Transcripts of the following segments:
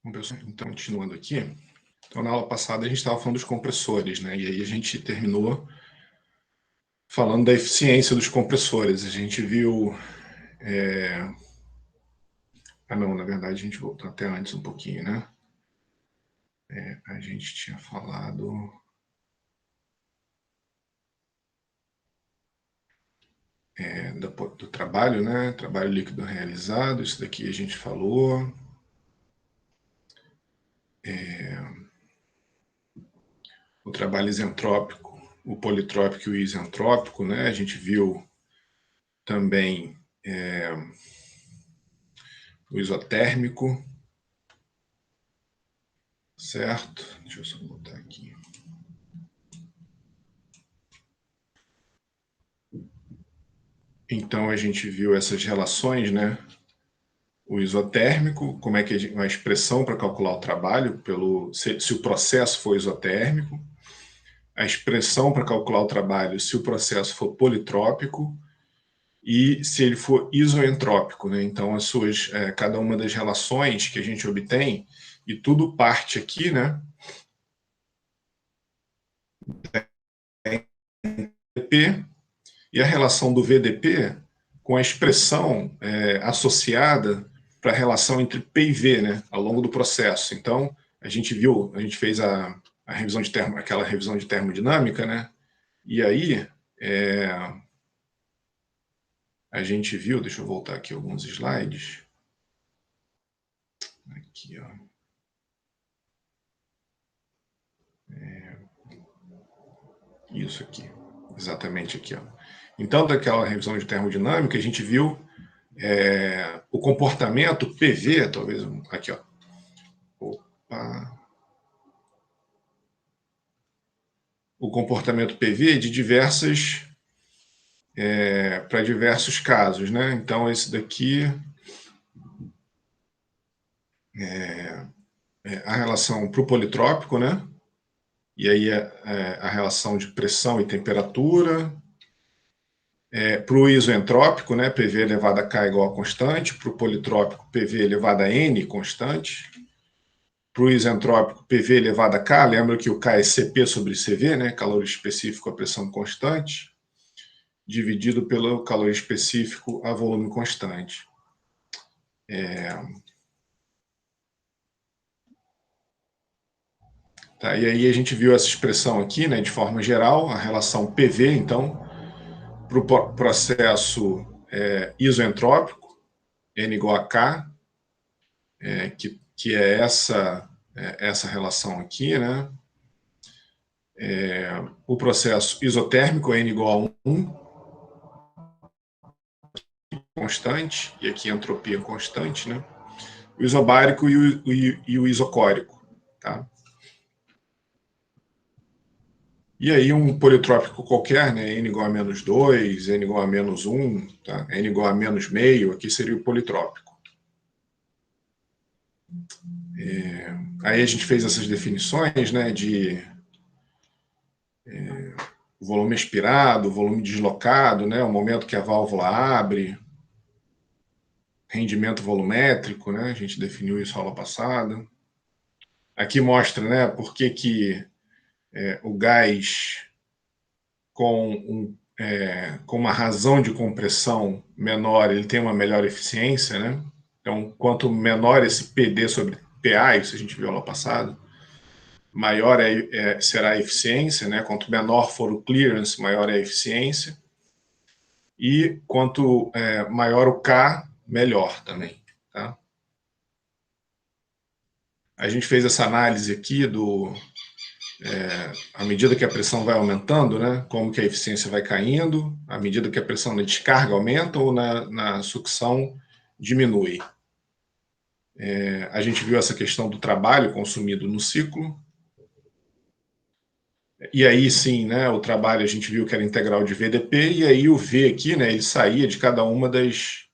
Bom, pessoal, então, continuando aqui. Então, na aula passada, a gente estava falando dos compressores, né? E aí a gente terminou falando da eficiência dos compressores. A gente viu... não, na verdade, a gente voltou até antes um pouquinho, né? A gente tinha falado... do trabalho, né? Trabalho líquido realizado, isso daqui a gente falou. O trabalho isentrópico, o politrópico e o isentrópico, né? A gente viu também o isotérmico, certo? Deixa eu só botar aqui. Então a gente viu essas relações, né? O isotérmico, como é que a expressão para calcular o trabalho, se o processo for isotérmico, a expressão para calcular o trabalho se o processo for politrópico e se ele for isoentrópico, né? Então cada uma das relações que a gente obtém, e tudo parte aqui, né? VDP, e a relação do VDP com a expressão associada para a relação entre P e V, né, ao longo do processo. Então, a gente fez a revisão de aquela revisão de termodinâmica, né, e aí a gente viu, deixa eu voltar aqui alguns slides. Aqui, ó. Isso aqui, exatamente aqui, ó. Então, daquela revisão de termodinâmica, a gente viu o comportamento PV, talvez, aqui, ó. Opa. O comportamento PV de para diversos casos, né? Então, esse daqui a relação para o politrópico, né? E aí a relação de pressão e temperatura. Para o isoentrópico, né? PV elevado a K igual a constante. Para o politrópico, PV elevado a N constante. Para o isentrópico, PV elevado a K. Lembra que o K é Cp sobre Cv, né? Calor específico a pressão constante, dividido pelo calor específico a volume constante. Tá, e aí a gente viu essa expressão aqui, né, de forma geral, a relação PV, então, para o processo isoentrópico, N igual a K, que é essa relação aqui, né? O processo isotérmico, N igual a 1, constante, e aqui a entropia constante, né? O isobárico e o isocórico, tá? E aí um politrópico qualquer, né, N igual a menos 2, N igual a menos 1, tá? N igual a menos meio, aqui seria o politrópico. Aí a gente fez essas definições, né, de volume expirado, volume deslocado, né, o momento que a válvula abre, rendimento volumétrico, né, a gente definiu isso na aula passada. Aqui mostra, né, por que o gás com uma razão de compressão menor, ele tem uma melhor eficiência, né? Então, quanto menor esse PD sobre PA, isso a gente viu na aula passada, maior será a eficiência, né? Quanto menor for o clearance, maior é a eficiência. E quanto maior o K, melhor também, tá? A gente fez essa análise aqui à medida que a pressão vai aumentando, né, como que a eficiência vai caindo, à medida que a pressão na descarga aumenta ou na sucção diminui. A gente viu essa questão do trabalho consumido no ciclo. E aí sim, né, o trabalho a gente viu que era integral de VDP, e aí o V aqui, né, ele saía de cada uma das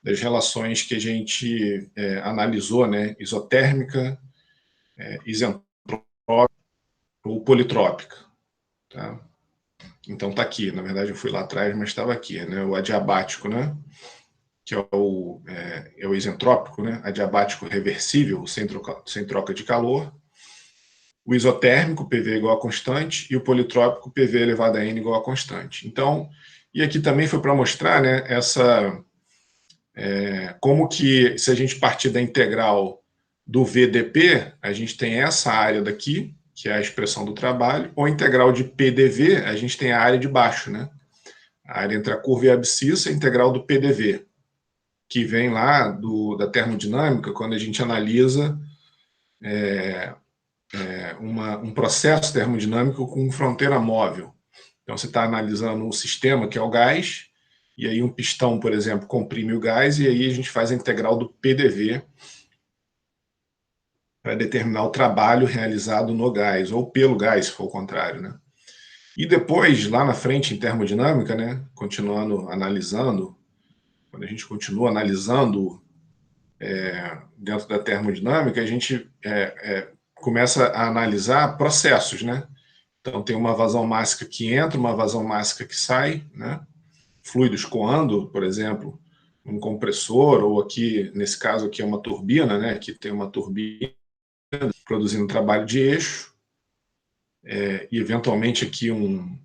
relações que a gente analisou, né, isotérmica, isentrópica ou politrópica, tá? Então tá aqui, na verdade eu fui lá atrás, mas estava aqui, né? O adiabático, né? que é o isentrópico, né? Adiabático reversível, sem troca de calor. O isotérmico, PV igual a constante, e o politrópico, PV elevado a n igual a constante. Então, e aqui também foi para mostrar, né, como que, se a gente partir da integral do VdP, a gente tem essa área daqui, que é a expressão do trabalho, ou a integral de PDV, a gente tem a área de baixo, né? A área entre a curva e a abscissa, a integral do PDV, que vem lá da termodinâmica, quando a gente analisa um processo termodinâmico com fronteira móvel. Então, você está analisando um sistema que é o gás, e aí um pistão, por exemplo, comprime o gás, e aí a gente faz a integral do PDV para determinar o trabalho realizado no gás, ou pelo gás, se for o contrário, né? E depois, lá na frente, em termodinâmica, né, continuando analisando, quando a gente continua analisando dentro da termodinâmica, a gente começa a analisar processos, né? Então, tem uma vazão mássica que entra, uma vazão mássica que sai, né? Fluidos coando, por exemplo, um compressor, ou aqui, nesse caso aqui é uma turbina, né? Aqui tem uma turbina produzindo trabalho de eixo, e eventualmente aqui um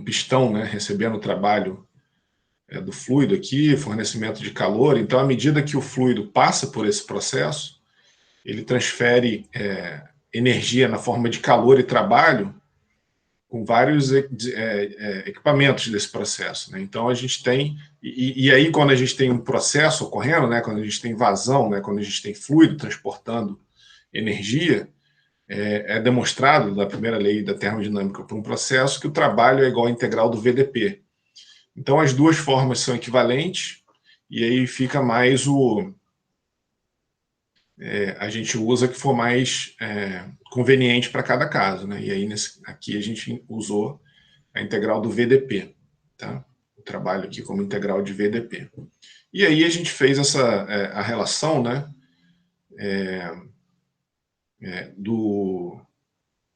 pistão, né? Recebendo o trabalho do fluido aqui, fornecimento de calor. Então, à medida que o fluido passa por esse processo, ele transfere energia na forma de calor e trabalho com vários equipamentos desse processo, né? Então a gente tem, e aí quando a gente tem um processo ocorrendo, né, quando a gente tem vazão, né, quando a gente tem fluido transportando energia, demonstrado da primeira lei da termodinâmica para um processo que o trabalho é igual à integral do VdP. Então as duas formas são equivalentes, e aí fica mais a gente usa que for mais conveniente para cada caso, né? E aí aqui a gente usou a integral do VdP, tá? O trabalho aqui como integral de VdP. E aí a gente fez a relação, né?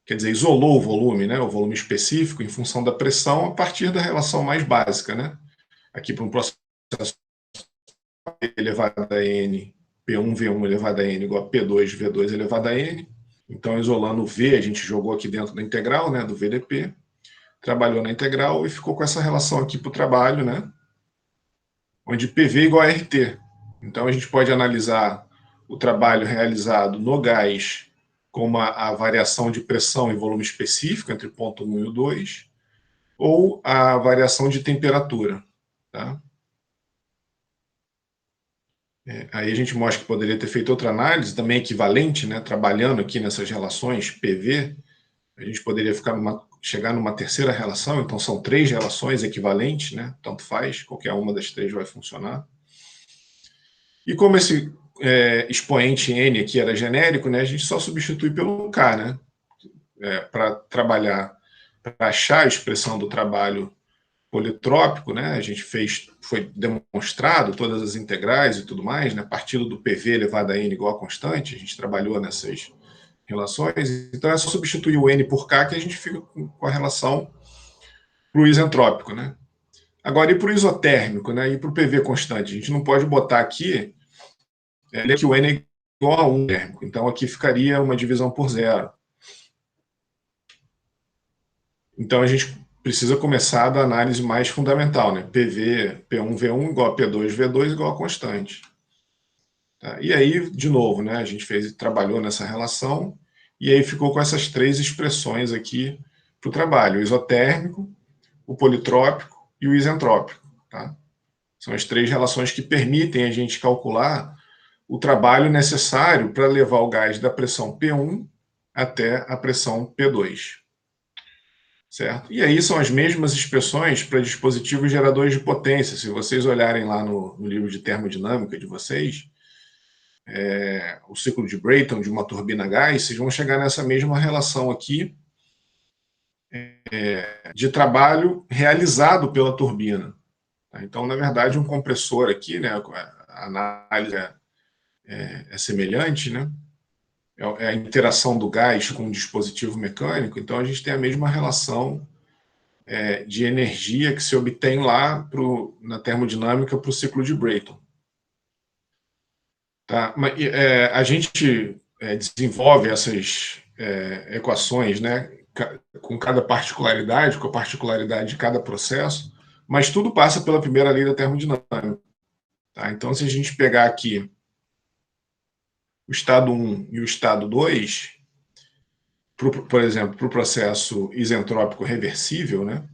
Quer dizer, isolou o volume, né? O volume específico em função da pressão a partir da relação mais básica, né? Aqui para um processo elevado a n, P1V1 elevado a n igual a P2V2 elevado a n. Então, isolando o V, a gente jogou aqui dentro da integral, né? Do VdP. Trabalhou na integral e ficou com essa relação aqui para o trabalho, né? Onde PV é igual a RT. Então, a gente pode analisar o trabalho realizado no gás como a variação de pressão e volume específico entre o ponto 1 e o 2, ou a variação de temperatura. Tá? Aí a gente mostra que poderia ter feito outra análise, também equivalente, né? Trabalhando aqui nessas relações PV, a gente poderia chegar numa terceira relação, então são 3 relações equivalentes, né? Tanto faz, qualquer uma das 3 vai funcionar. E como esse expoente n aqui era genérico, né, a gente só substitui pelo k, né, para trabalhar, para achar a expressão do trabalho politrópico, né, a gente foi demonstrado todas as integrais e tudo mais, né, partindo do PV elevado a n igual a constante, a gente trabalhou nessas relações, então é só substituir o n por k que a gente fica com a relação para o isentrópico, né. Agora, e para o isotérmico, né, e para o PV constante, a gente não pode botar aqui que o n é igual a 1 térmico. Então, aqui ficaria uma divisão por zero. Então, a gente precisa começar da análise mais fundamental, né? PV, P1V1 igual a P2V2 igual a constante. Tá? E aí, de novo, né, a gente trabalhou nessa relação e aí ficou com essas 3 expressões aqui para o trabalho: o isotérmico, o politrópico e o isentrópico. Tá? São as 3 relações que permitem a gente calcular o trabalho necessário para levar o gás da pressão P1 até a pressão P2. Certo? E aí são as mesmas expressões para dispositivos geradores de potência. Se vocês olharem lá no livro de termodinâmica de vocês, o ciclo de Brayton de uma turbina a gás, vocês vão chegar nessa mesma relação aqui de trabalho realizado pela turbina. Então, na verdade, um compressor aqui, né, a análise é semelhante, né? É a interação do gás com o dispositivo mecânico, então a gente tem a mesma relação de energia que se obtém lá na termodinâmica para o ciclo de Brayton. Tá? Mas, a gente desenvolve essas equações, né, com cada particularidade, com a particularidade de cada processo, mas tudo passa pela primeira lei da termodinâmica. Tá? Então, se a gente pegar aqui o estado 1 e o estado 2, por exemplo, para o processo isentrópico reversível, né?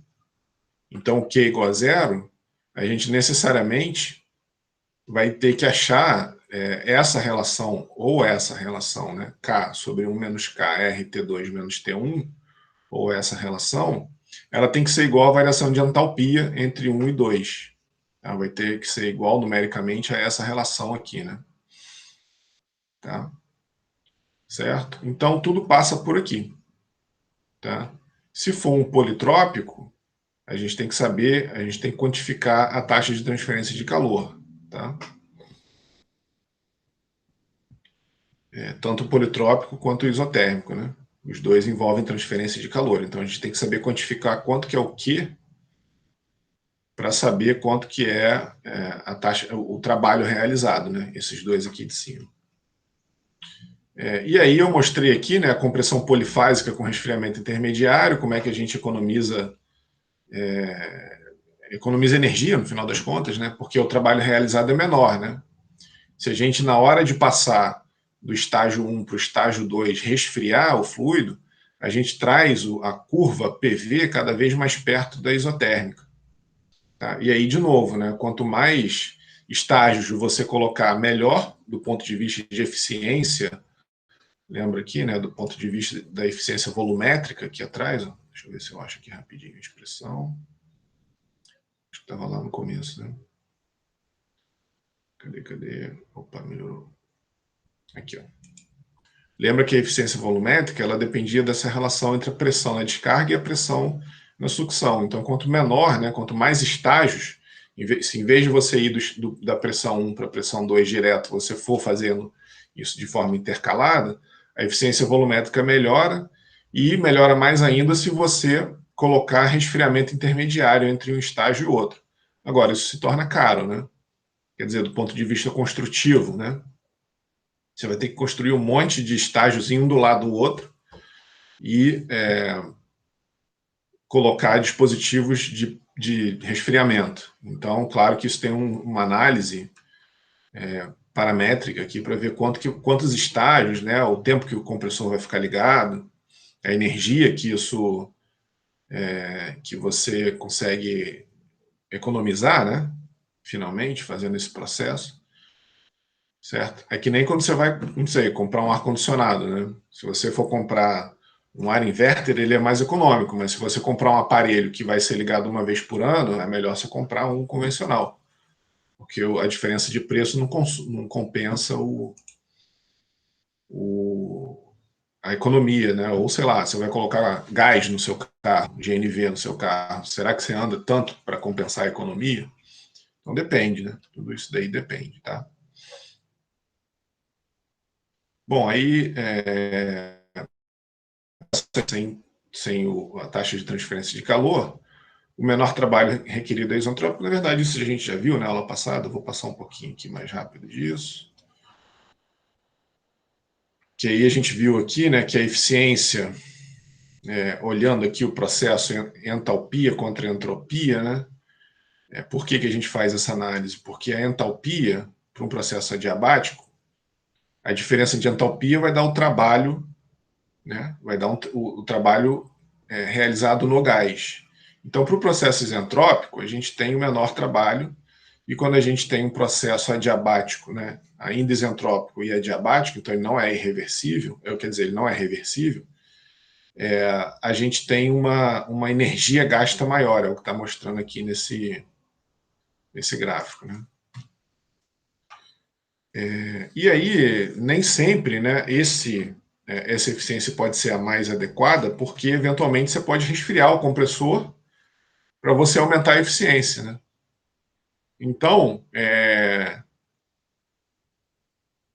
Então, o Q igual a zero, a gente necessariamente vai ter que achar essa relação, ou essa relação, né? K sobre 1 menos K, RT2 menos T1, ou essa relação, ela tem que ser igual à variação de entalpia entre 1 e 2. Ela vai ter que ser igual numericamente a essa relação aqui, né? Tá? Certo? Então, tudo passa por aqui. Tá? Se for um politrópico, a gente tem que saber, a gente tem que quantificar a taxa de transferência de calor. Tá? Tanto o politrópico quanto o isotérmico, né? Os dois envolvem transferência de calor. Então, a gente tem que saber quantificar quanto que é o Q para saber quanto que a taxa, o trabalho realizado, né? Esses dois aqui de cima. E aí eu mostrei aqui, né, a compressão polifásica com resfriamento intermediário, como é que a gente economiza energia, no final das contas, né? Porque o trabalho realizado é menor, né? Se a gente, na hora de passar do estágio 1 para o estágio 2, resfriar o fluido, a gente traz a curva PV cada vez mais perto da isotérmica. Tá? E aí, de novo, né, quanto mais estágios você colocar, melhor do ponto de vista de eficiência. Lembra aqui, né, do ponto de vista da eficiência volumétrica aqui atrás. Ó. Deixa eu ver se eu acho aqui rapidinho a expressão. Acho que estava lá no começo, né? Cadê? Opa, melhorou. Aqui, ó. Lembra que a eficiência volumétrica ela dependia dessa relação entre a pressão na descarga e a pressão na sucção. Então, quanto menor, né, quanto mais estágios, se em vez de você ir da pressão 1 para a pressão 2 direto, você for fazendo isso de forma intercalada, a eficiência volumétrica melhora e melhora mais ainda se você colocar resfriamento intermediário entre um estágio e outro. Agora, isso se torna caro, né? Quer dizer, do ponto de vista construtivo, né? Você vai ter que construir um monte de estágios um do lado do outro e colocar dispositivos de resfriamento. Então, claro que isso tem uma análise paramétrica aqui para ver quantos estágios, né, o tempo que o compressor vai ficar ligado, a energia que isso que você consegue economizar, né, finalmente, fazendo esse processo. Certo? É que nem quando você vai, não sei, comprar um ar-condicionado, né? Se você for comprar um ar inverter, ele é mais econômico, mas se você comprar um aparelho que vai ser ligado uma vez por ano, é melhor você comprar um convencional, porque a diferença de preço não compensa a economia, né? Ou sei lá, você vai colocar gás no seu carro, GNV no seu carro, será que você anda tanto para compensar a economia? Então depende, né? Tudo isso daí depende, tá? Bom, aí sem a taxa de transferência de calor, o menor trabalho requerido é isentrópico. Na verdade, isso a gente já viu na aula passada, vou passar um pouquinho aqui mais rápido disso. Que aí a gente viu aqui, né, que a eficiência, olhando aqui o processo entalpia contra entropia, né, por que a gente faz essa análise? Porque a entalpia, para um processo adiabático, a diferença de entalpia vai dar o trabalho, né, vai dar o trabalho realizado no gás. Então, para o processo isentrópico, a gente tem o menor trabalho, e quando a gente tem um processo adiabático, né, ainda isentrópico e adiabático, então ele não é irreversível, quer dizer, ele não é reversível, a gente tem uma energia gasta maior, é o que está mostrando aqui nesse gráfico. Né? E aí, nem sempre, né, essa eficiência pode ser a mais adequada, porque eventualmente você pode resfriar o compressor para você aumentar a eficiência. Né? Então,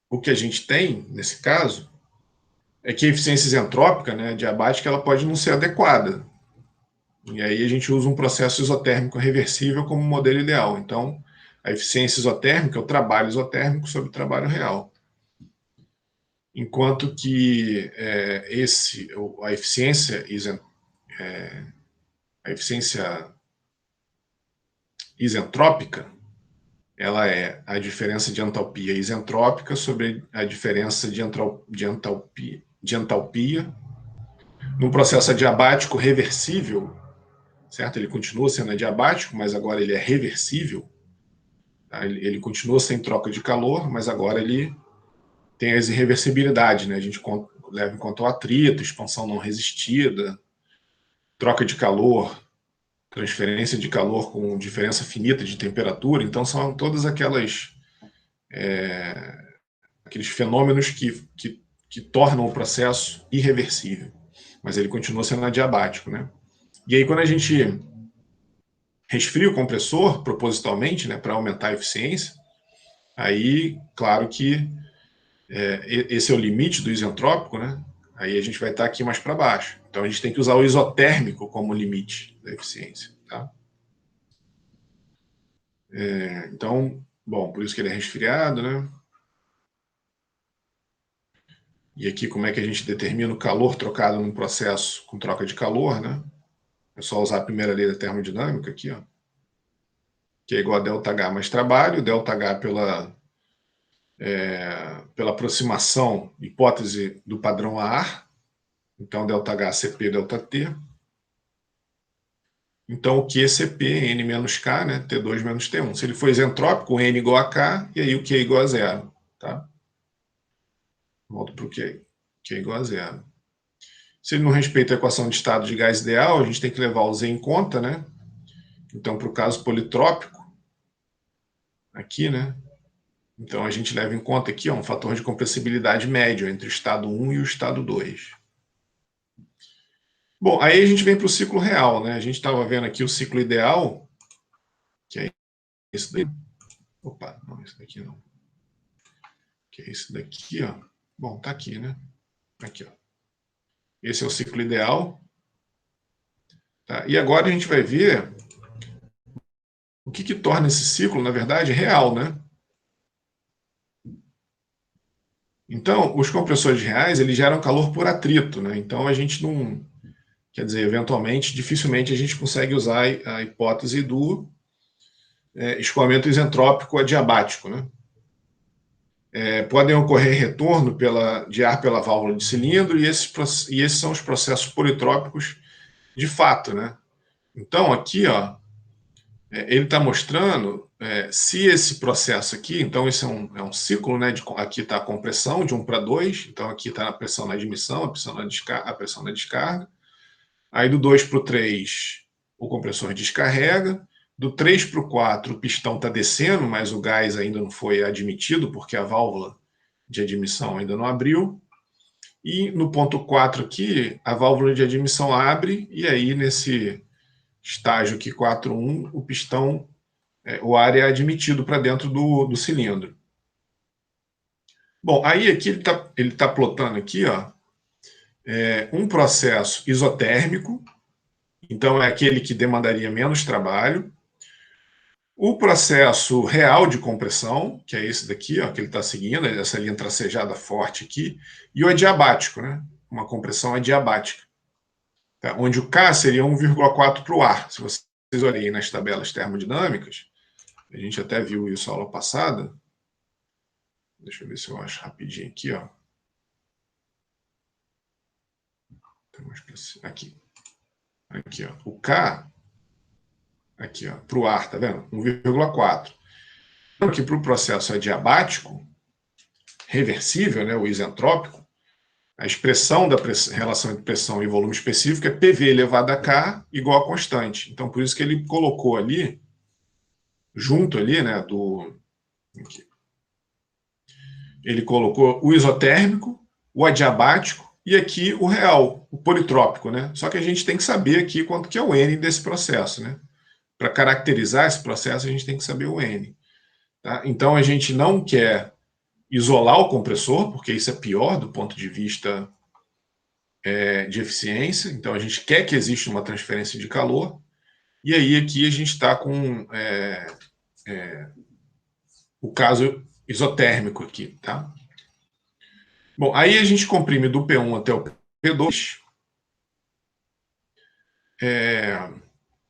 o que a gente tem, nesse caso, é que a eficiência isentrópica, né, diabática, ela pode não ser adequada. E aí a gente usa um processo isotérmico reversível como modelo ideal. Então, a eficiência isotérmica é o trabalho isotérmico sobre o trabalho real. Enquanto que a eficiência isentrópica, ela é a diferença de entalpia isentrópica sobre a diferença de entalpia num processo adiabático reversível, certo? Ele continua sendo adiabático, mas agora ele é reversível. Tá? Ele continua sem troca de calor, mas agora ele tem as irreversibilidades, né? A gente leva em conta o atrito, expansão não resistida, troca de calor, transferência de calor com diferença finita de temperatura. Então, são todas aqueles fenômenos que tornam o processo irreversível. Mas ele continua sendo adiabático, né? E aí, quando a gente resfria o compressor propositalmente, né, para aumentar a eficiência, aí, claro que esse é o limite do isentrópico, né? Aí a gente vai estar aqui mais para baixo. Então a gente tem que usar o isotérmico como limite da eficiência, tá? Então, bom, por isso que ele é resfriado, né? E aqui como é que a gente determina o calor trocado num processo com troca de calor, né? É só usar a primeira lei da termodinâmica aqui, ó, que é igual a ΔH mais trabalho, ΔH pela aproximação, hipótese do padrão AR, então ΔH CP ΔT. Então, o Q é CP, N menos K, né? T2 menos T1. Se ele for isentrópico, o N igual a K, e aí o Q é igual a zero. Tá? Volto para o Q. Q é igual a zero. Se ele não respeita a equação de estado de gás ideal, a gente tem que levar o Z em conta, né? Então, para o caso politrópico, aqui, né? Então, a gente leva em conta aqui ó, um fator de compressibilidade médio entre o estado 1 e o estado 2. Bom, aí a gente vem para o ciclo real, né? A gente estava vendo aqui o ciclo ideal, que é esse daí. Opa, não, esse daqui não. Que é esse daqui, ó. Bom, tá aqui, né? Aqui, ó. Esse é o ciclo ideal. Tá? E agora a gente vai ver o que torna esse ciclo, na verdade, real, né? Então, os compressores reais, eles geram calor por atrito, né? Então, a gente não... Quer dizer, eventualmente, dificilmente a gente consegue usar a hipótese do escoamento isentrópico adiabático, né? Podem ocorrer retorno de ar pela válvula de cilindro e esses são os processos politrópicos de fato, né? Então, aqui, ó, ele está mostrando se esse processo aqui, então esse é um ciclo, né? Aqui está a compressão de 1 para 2, então aqui está a pressão na admissão, a pressão na descarga. Aí do 2 para o 3, o compressor descarrega. Do 3 para o 4, o pistão está descendo, mas o gás ainda não foi admitido, porque a válvula de admissão ainda não abriu. E no ponto 4 aqui, a válvula de admissão abre, e aí nesse estágio aqui 4.1, o pistão, o ar é admitido para dentro do cilindro. Bom, aí aqui ele tá plotando aqui, ó, um processo isotérmico, então é aquele que demandaria menos trabalho. O processo real de compressão, que é esse daqui, ó, que ele está seguindo, essa linha tracejada forte aqui, e o adiabático, né? Uma compressão adiabática, tá? Onde o K seria 1,4 para o ar. Se vocês olharem nas tabelas termodinâmicas, a gente até viu isso na aula passada. Deixa eu ver se eu acho rapidinho aqui, ó. Aqui. Aqui, ó. O K, aqui, ó, para o ar, tá vendo? 1,4. Aqui para o processo adiabático, reversível, né, o isentrópico, a expressão da relação entre pressão e volume específico é PV elevado a K igual a constante. Então, por isso que ele colocou ali, junto ali, né, aqui, ele colocou o isotérmico, o adiabático e aqui o real, o politrópico, né? Só que a gente tem que saber aqui quanto que é o N desse processo, né? Para caracterizar esse processo, a gente tem que saber o N. Tá? Então, a gente não quer isolar o compressor, porque isso é pior do ponto de vista de eficiência, então a gente quer que exista uma transferência de calor, e aí aqui a gente está com o caso isotérmico aqui, tá? Bom, aí a gente comprime do P1 até o P2.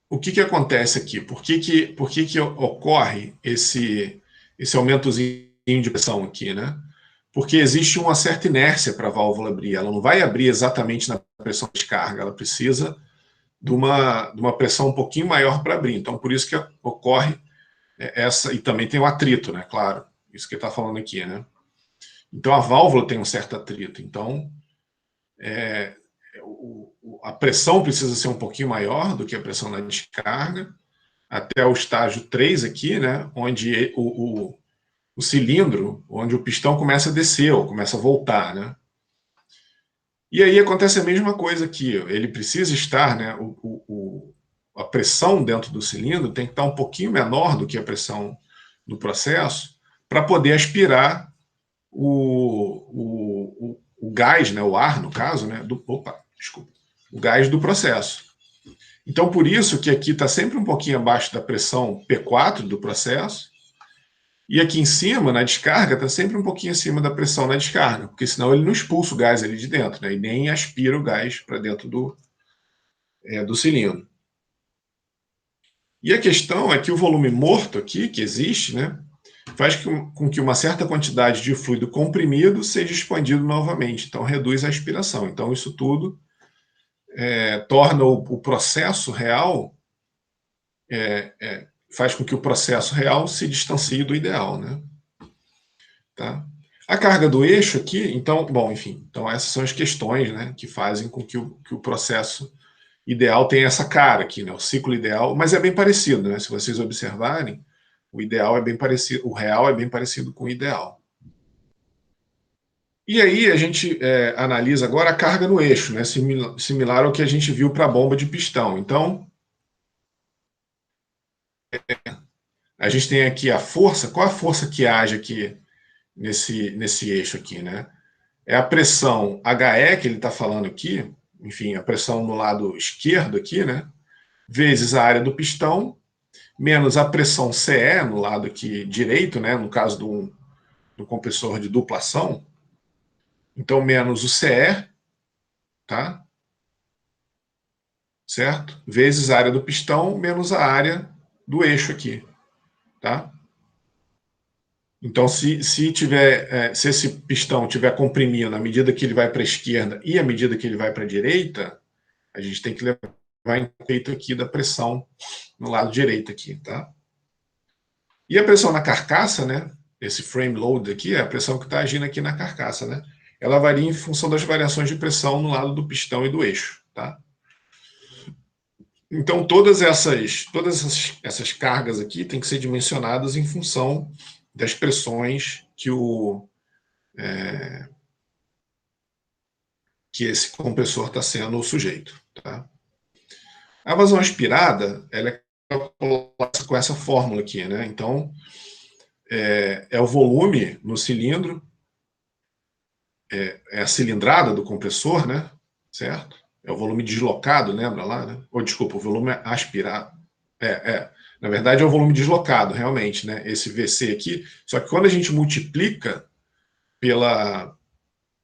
O que acontece aqui? Por que ocorre esse aumentozinho de pressão aqui, né? Porque existe uma certa inércia para a válvula abrir. Ela não vai abrir exatamente na pressão de descarga, ela precisa de uma pressão um pouquinho maior para abrir. Então, por isso que ocorre essa... E também tem o atrito, né? Claro, isso que ele está falando aqui, né? Então, a válvula tem um certo atrito. Então, a pressão precisa ser um pouquinho maior do que a pressão na descarga, até o estágio 3 aqui, né? Onde o cilindro, onde o pistão começa a descer, ou começa a voltar, né? E aí acontece a mesma coisa aqui, ele precisa estar, né, a pressão dentro do cilindro tem que estar um pouquinho menor do que a pressão do processo para poder aspirar o gás, né, o ar, no caso, né, o gás do processo. Então, por isso que aqui está sempre um pouquinho abaixo da pressão P4 do processo, e aqui em cima, na descarga, está sempre um pouquinho acima da pressão na descarga, porque senão ele não expulsa o gás ali de dentro, né? E nem aspira o gás para dentro do cilindro. E a questão é que o volume morto aqui, que existe, né, faz com que uma certa quantidade de fluido comprimido seja expandido novamente, então reduz a aspiração. Então isso tudo torna o processo real, faz com que o processo real se distancie do ideal, né? Tá? A carga do eixo aqui, então, bom, enfim, então essas são as questões, né, que fazem com que o processo ideal tenha essa cara aqui, né, o ciclo ideal, mas é bem parecido, né, se vocês observarem, o ideal é bem parecido, o real é bem parecido com o ideal. E aí a gente analisa agora a carga no eixo, né, similar ao que a gente viu para a bomba de pistão. Então, a gente tem aqui a força, qual a força que age aqui nesse eixo aqui, né? É a pressão HE que ele está falando aqui, enfim, a pressão no lado esquerdo aqui, né? Vezes a área do pistão, menos a pressão CE no lado aqui direito, né? No caso do compressor de dupla ação. Então, menos o CE, tá? Certo? Vezes a área do pistão, menos a área do eixo aqui, tá? Então, se esse pistão estiver comprimindo à medida que ele vai para a esquerda e à medida que ele vai para a direita, a gente tem que levar em conta aqui da pressão no lado direito aqui, tá? E a pressão na carcaça, né? Esse frame load aqui é a pressão que está agindo aqui na carcaça, né? Ela varia em função das variações de pressão no lado do pistão e do eixo, tá? Então todas essas cargas aqui têm que ser dimensionadas em função das pressões que esse compressor está sendo sujeito, tá? A vazão aspirada, ela é calculada com essa fórmula aqui, né? Então, é o volume no cilindro, é a cilindrada do compressor, né? Certo? É o volume deslocado, lembra lá, né? Ou, desculpa, o volume aspirado. Na verdade, é o volume deslocado, realmente, né? Esse VC aqui. Só que quando a gente multiplica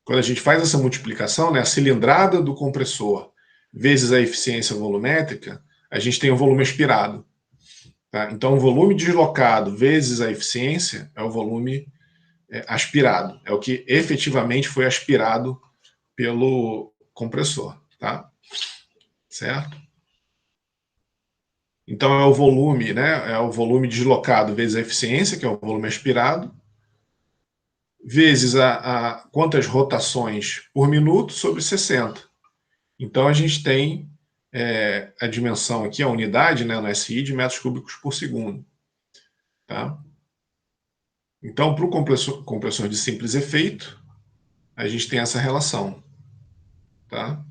quando a gente faz essa multiplicação, né? A cilindrada do compressor vezes a eficiência volumétrica, a gente tem o volume aspirado. Tá? Então, o volume deslocado vezes a eficiência é o volume aspirado. É o que efetivamente foi aspirado pelo compressor. Tá? Certo? Então, é o volume, né? É o volume deslocado vezes a eficiência, que é o volume aspirado, vezes quantas rotações por minuto sobre 60. Então, a gente tem a dimensão aqui, a unidade, né, no SI, de metros cúbicos por segundo. Tá? Então, para o compressor de simples efeito, a gente tem essa relação. Tá?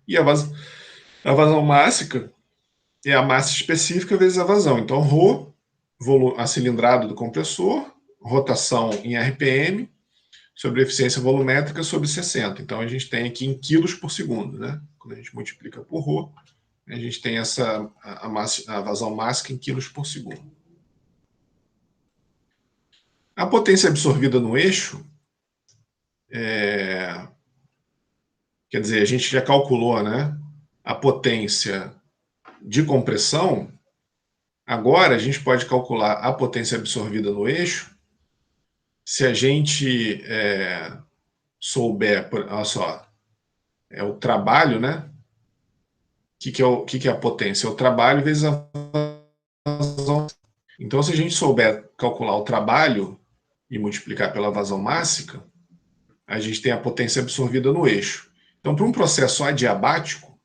E a vazão mássica é a massa específica vezes a vazão. Então, ρ, a cilindrada do compressor, rotação em RPM, sobre a eficiência volumétrica sobre 60. Então, a gente tem aqui em quilos por segundo, né? Quando a gente multiplica por ρ, a gente tem a vazão máxima em quilos por segundo. A potência absorvida no eixo, quer dizer, a gente já calculou, né, a potência de compressão. Agora a gente pode calcular a potência absorvida no eixo se a gente souber, olha só, é o trabalho, né? O que é a potência? É o trabalho vezes a vazão. Então, se a gente souber calcular o trabalho e multiplicar pela vazão máxima, a gente tem a potência absorvida no eixo. Então, para um processo adiabático,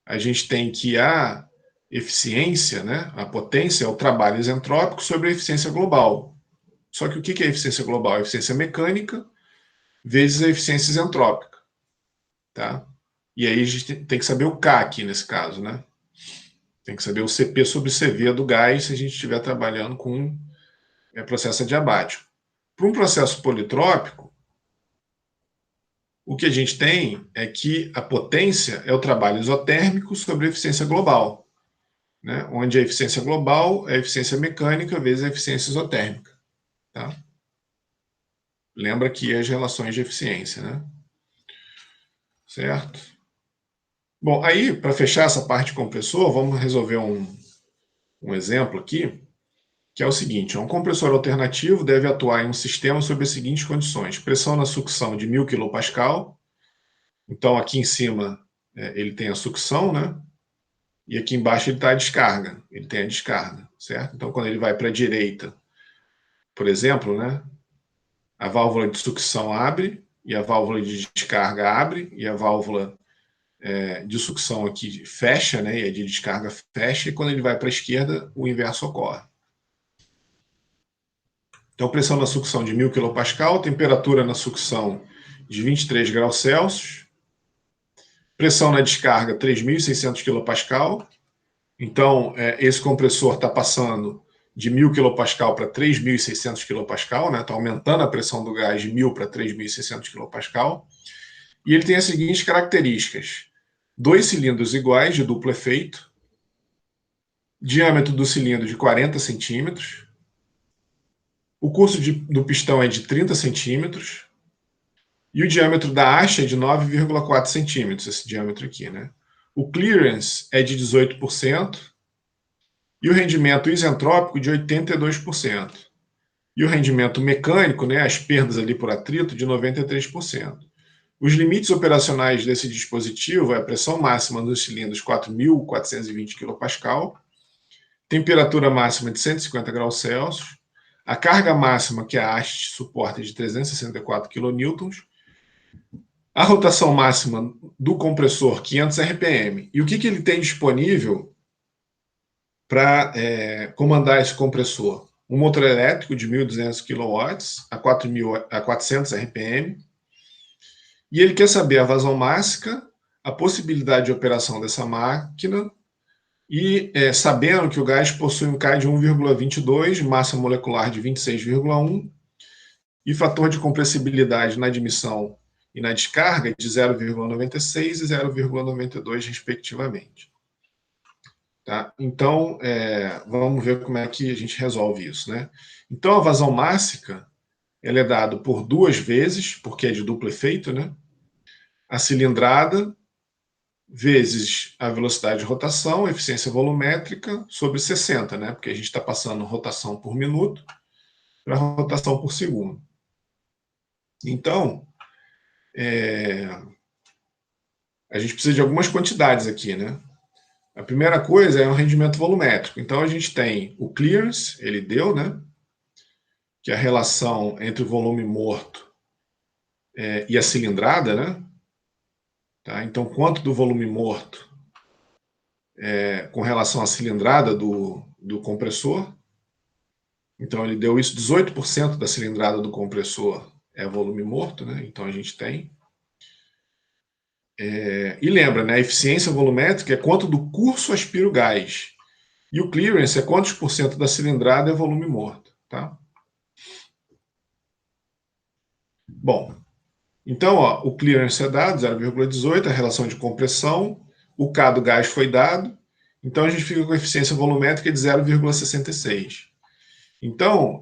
a gente tem que a eficiência, né, a potência, é o trabalho isentrópico sobre a eficiência global. Só que o que é a eficiência global? A eficiência mecânica vezes a eficiência isentrópica. Tá? E aí a gente tem que saber o K aqui nesse caso, né? Tem que saber o CP sobre CV do gás se a gente estiver trabalhando com processo adiabático. Para um processo politrópico, o que a gente tem é que a potência é o trabalho isotérmico sobre a eficiência global, né? Onde a eficiência global é a eficiência mecânica vezes a eficiência isotérmica. Tá? Lembra aqui as relações de eficiência, né? Certo? Bom, aí, para fechar essa parte de compressor, vamos resolver um exemplo aqui, que é o seguinte: um compressor alternativo deve atuar em um sistema sob as seguintes condições: pressão na sucção de 1000 kPa. Então, aqui em cima ele tem a sucção, né? E aqui embaixo ele está a descarga. Ele tem a descarga, certo? Então, quando ele vai para a direita, por exemplo, né? A válvula de sucção abre e a válvula de descarga abre e a válvula de sucção aqui fecha, né? E a de descarga fecha, e quando ele vai para a esquerda, o inverso ocorre. Então, pressão na sucção de 1000 kPa, temperatura na sucção de 23 graus Celsius, pressão na descarga 3.600 kPa. Então, esse compressor está passando de 1000 kPa para 3.600 kPa, né? Está aumentando a pressão do gás de 1000 para 3.600 kPa. E ele tem as seguintes características: 2 cilindros iguais de duplo efeito, diâmetro do cilindro de 40 centímetros, o curso do pistão é de 30 centímetros e o diâmetro da haste é de 9,4 centímetros, esse diâmetro aqui, né? O clearance é de 18% e o rendimento isentrópico de 82%. E o rendimento mecânico, né, as perdas ali por atrito, de 93%. Os limites operacionais desse dispositivo é a pressão máxima nos cilindros 4.420 kPa, temperatura máxima de 150 graus Celsius, a carga máxima que a haste suporta é de 364 kN, a rotação máxima do compressor 500 RPM. E o que ele tem disponível para comandar esse compressor? Um motor elétrico de 1.200 kW a 400 RPM. E ele quer saber a vazão máxima, a possibilidade de operação dessa máquina, e sabendo que o gás possui um K de 1,22, massa molecular de 26,1 e fator de compressibilidade na admissão e na descarga de 0,96 e 0,92, respectivamente. Tá? Então, vamos ver como é que a gente resolve isso. Né? Então, a vazão máxima ela é dada por 2 vezes, porque é de duplo efeito, né? A cilindrada vezes a velocidade de rotação, eficiência volumétrica, sobre 60, né? Porque a gente está passando rotação por minuto para rotação por segundo. Então, a gente precisa de algumas quantidades aqui, né? A primeira coisa é o rendimento volumétrico. Então, a gente tem o clearance, ele deu, né? Que é a relação entre o volume morto e a cilindrada, né? Tá? Então, quanto do volume morto com relação à cilindrada do compressor. Então, ele deu isso: 18% da cilindrada do compressor é volume morto, né? Então, a gente tem. E lembra, né? A eficiência volumétrica é quanto do curso aspira o gás. E o clearance é quantos por cento da cilindrada é volume morto. Tá? Bom, então, ó, o clearance é dado, 0,18, a relação de compressão, o K do gás foi dado, então a gente fica com a eficiência volumétrica de 0,66. Então,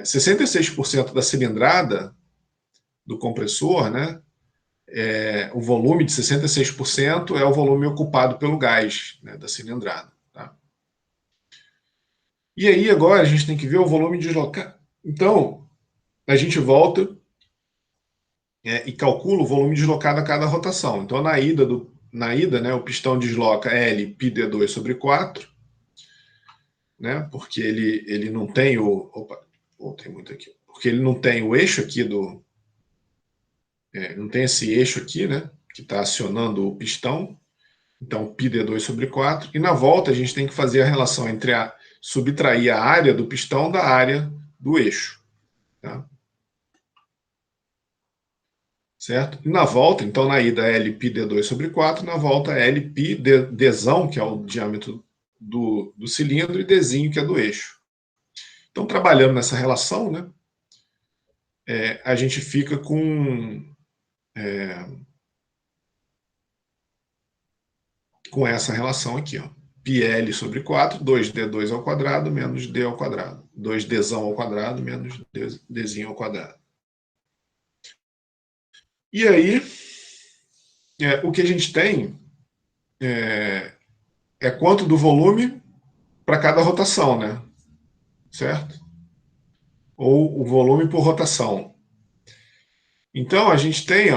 66% da cilindrada do compressor, né, o volume de 66% é o volume ocupado pelo gás, né, da cilindrada. Tá? E aí agora a gente tem que ver o volume deslocado. Então, a gente volta e calcula o volume deslocado a cada rotação. Então, na ida, né, o pistão desloca L πd2 sobre 4, né, porque ele não tem o... Opa, tem muito aqui. Porque ele não tem o eixo aqui do... não tem esse eixo aqui, né, que está acionando o pistão. Então, πd2 sobre 4. E na volta a gente tem que fazer a relação entre subtrair a área do pistão da área do eixo. Tá? Certo? E na volta, então na ida L πd2 sobre 4, na volta L π dzão, que é o diâmetro do cilindro, e dzinho, que é do eixo. Então, trabalhando nessa relação, né, a gente fica com essa relação aqui, ó. πl sobre 4, 2d2 ao quadrado menos d ao quadrado. 2dzão ao quadrado menos dzinho ao quadrado. E aí, o que a gente tem é quanto do volume para cada rotação, né? Certo? Ou o volume por rotação. Então, a gente tem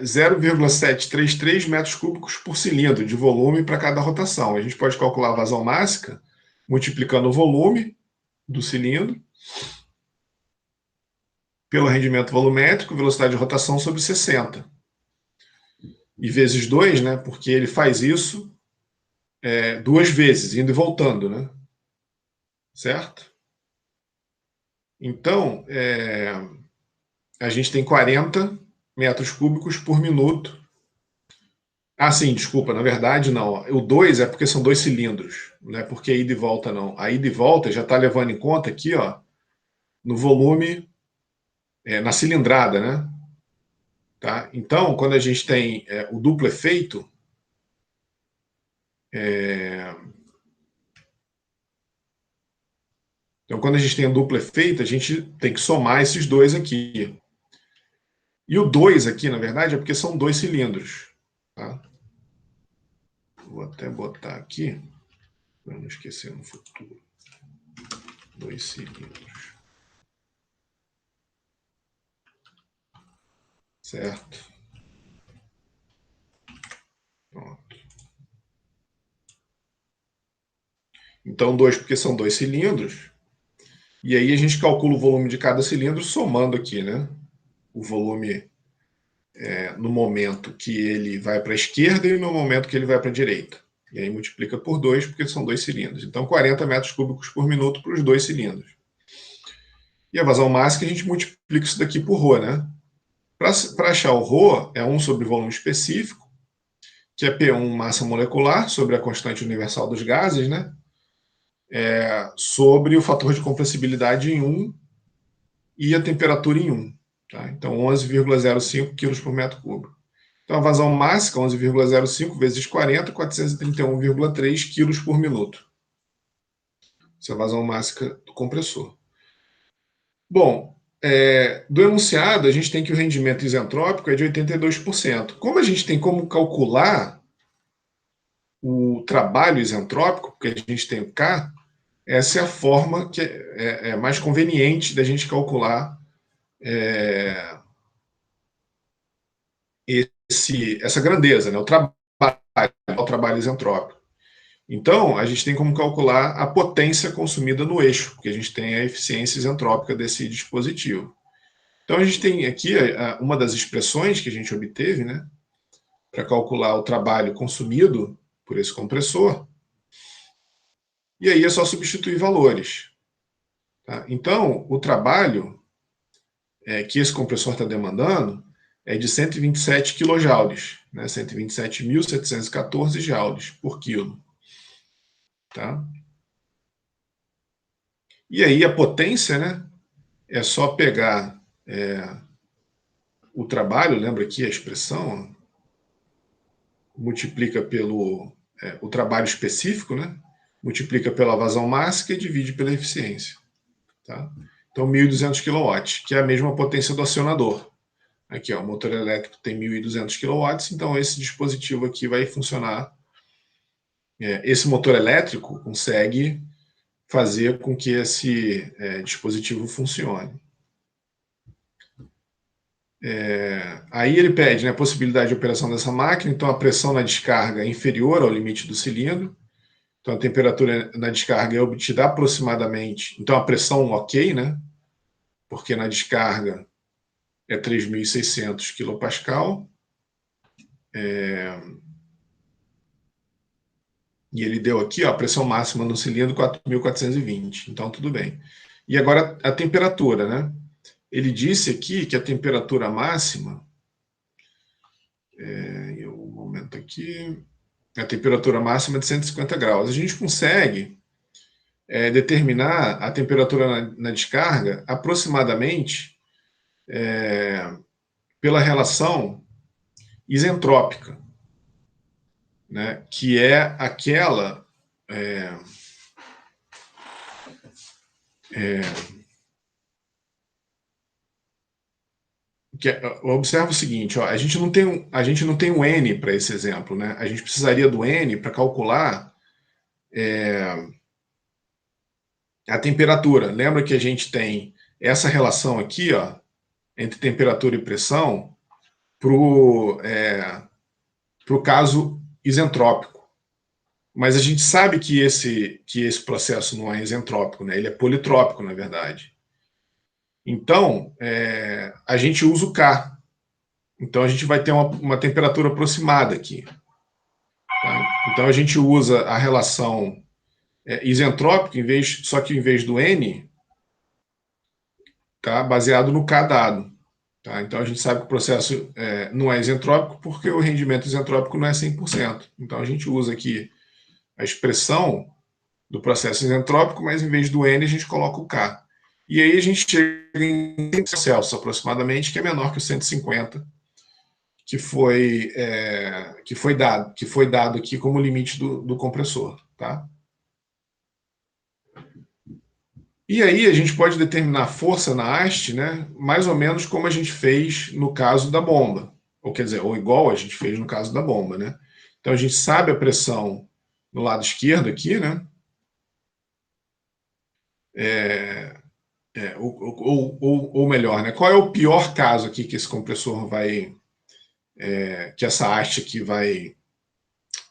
0,733 metros cúbicos por cilindro de volume para cada rotação. A gente pode calcular a vazão máxima multiplicando o volume do cilindro pelo rendimento volumétrico, velocidade de rotação sobre 60. E vezes 2, né? Porque ele faz isso duas vezes, indo e voltando, né? Certo? Então, a gente tem 40 metros cúbicos por minuto. Ah, sim, desculpa, na verdade não. O 2 é porque são dois cilindros, não é porque ida e volta não. A ida e volta já está levando em conta aqui, ó, no volume, na cilindrada, né? Tá? Então, quando a gente tem o duplo efeito, então quando a gente tem o duplo efeito, a gente tem que somar esses dois aqui. E o 2 aqui, na verdade, é porque são dois cilindros. Tá? Vou até botar aqui, para não esquecer no futuro. Dois cilindros. Certo? Pronto. Então, 2 porque são dois cilindros. E aí a gente calcula o volume de cada cilindro somando aqui, né? O volume no momento que ele vai para a esquerda e no momento que ele vai para a direita. E aí multiplica por 2, porque são dois cilindros. Então, 40 metros cúbicos por minuto para os dois cilindros. E a vazão máxima, a gente multiplica isso daqui por ρ, né? Para achar o ρ, é 1 sobre volume específico, que é P1 massa molecular, sobre a constante universal dos gases, né? Sobre o fator de compressibilidade em 1 e a temperatura em 1. Tá? Então, 11,05 kg por metro cúbico. Então, a vazão máxima, 11,05 vezes 40, 431,3 kg por minuto. Essa é a vazão máxima do compressor. Bom, do enunciado, a gente tem que o rendimento isentrópico é de 82%. Como a gente tem como calcular o trabalho isentrópico, porque a gente tem o K, essa é a forma que é mais conveniente da gente calcular essa grandeza, né? O trabalho isentrópico. Então, a gente tem como calcular a potência consumida no eixo, porque a gente tem a eficiência isentrópica desse dispositivo. Então, a gente tem aqui uma das expressões que a gente obteve, né, para calcular o trabalho consumido por esse compressor, e aí é só substituir valores. Tá? Então, o trabalho que esse compressor está demandando é de 127 kJ, né, 127.714 joules por quilo. Tá? E aí a potência, né, é só pegar o trabalho, lembra aqui a expressão, multiplica pelo o trabalho específico, né? Multiplica pela vazão máxima e divide pela eficiência. Tá? Então, 1.200 kW, que é a mesma potência do acionador. Aqui, ó, o motor elétrico tem 1.200 kW, então esse dispositivo aqui vai funcionar. Esse motor elétrico consegue fazer com que esse dispositivo funcione. Aí ele pede, né, a possibilidade de operação dessa máquina, então a pressão na descarga é inferior ao limite do cilindro, então a temperatura na descarga é obtida aproximadamente, então a pressão ok, né, porque na descarga é 3.600 kPa, e ele deu aqui, ó, a pressão máxima no cilindro 4.420, então tudo bem. E agora a temperatura, né, ele disse aqui que a temperatura máxima, um momento aqui, a temperatura máxima é de 150 graus. A gente consegue determinar a temperatura na descarga aproximadamente pela relação isentrópica, né, que é aquela observa o seguinte, ó, a gente não tem um N para esse exemplo, né? A gente precisaria do N para calcular a temperatura. Lembra que a gente tem essa relação aqui, ó, entre temperatura e pressão para o caso isentrópico. Mas a gente sabe que esse processo não é isentrópico, né? Ele é politrópico, na verdade. Então, a gente usa o K. Então, a gente vai ter uma temperatura aproximada aqui. Tá? Então, a gente usa a relação isentrópica, só que em vez do N, tá, baseado no K dado. Tá? Então, a gente sabe que o processo não é isentrópico porque o rendimento isentrópico não é 100%. Então, a gente usa aqui a expressão do processo isentrópico, mas em vez do N, a gente coloca o K. E aí a gente chega em 100 Celsius aproximadamente, que é menor que o 150, que foi dado aqui como limite do compressor. Tá? E aí a gente pode determinar a força na haste, né, mais ou menos como a gente fez no caso da bomba. Ou quer dizer, ou igual a gente fez no caso da bomba. Né? Então a gente sabe a pressão no lado esquerdo aqui, né? Ou melhor, né? Qual é o pior caso aqui que esse compressor vai, que essa haste aqui vai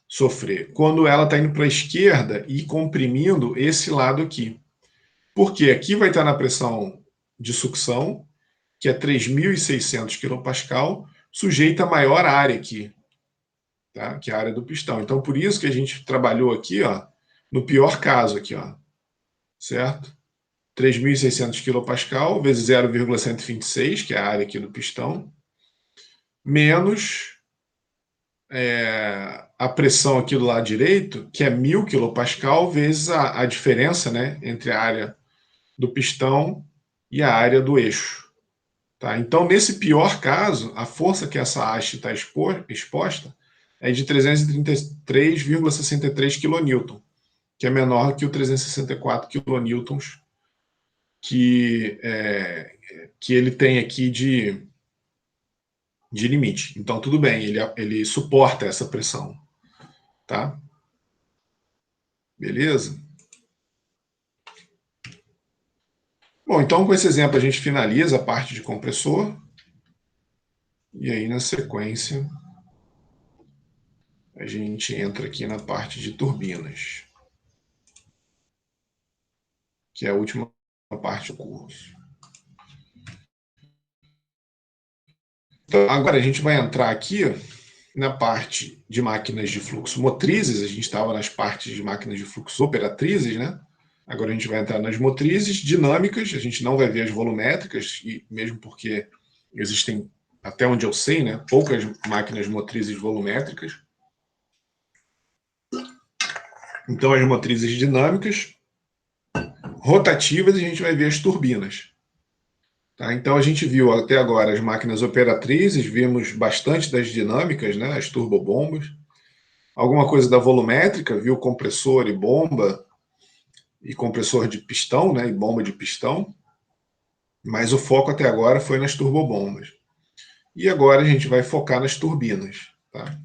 sofrer? Quando ela está indo para a esquerda e comprimindo esse lado aqui. Porque aqui vai estar na pressão de sucção, que é 3.600 kPa, sujeita a maior área aqui, tá? Que é a área do pistão. Então, por isso que a gente trabalhou aqui, ó, no pior caso aqui, ó, certo? 3.600 kPa vezes 0,126, que é a área aqui do pistão, menos a pressão aqui do lado direito, que é 1.000 kPa, vezes a diferença, né, entre a área do pistão e a área do eixo. Tá? Então, nesse pior caso, a força que essa haste está exposta é de 333,63 kN, que é menor que o 364 kN que ele tem aqui de limite. Então, tudo bem, ele suporta essa pressão. Tá? Beleza? Bom, então com esse exemplo a gente finaliza a parte de compressor. E aí, na sequência, a gente entra aqui na parte de turbinas, que é a última parte do curso. Então, agora a gente vai entrar aqui na parte de máquinas de fluxo motrizes. A gente estava nas partes de máquinas de fluxo operatrizes, né? Agora a gente vai entrar nas motrizes dinâmicas. A gente não vai ver as volumétricas, e mesmo porque existem, até onde eu sei, né, poucas máquinas motrizes volumétricas. Então, as motrizes dinâmicas, rotativas, a gente vai ver as turbinas. Tá? Então a gente viu até agora as máquinas operatrizes, vimos bastante das dinâmicas, né, as turbobombas, alguma coisa da volumétrica, viu compressor e bomba, e compressor de pistão, né, e bomba de pistão, mas o foco até agora foi nas turbobombas. E agora a gente vai focar nas turbinas. Tá?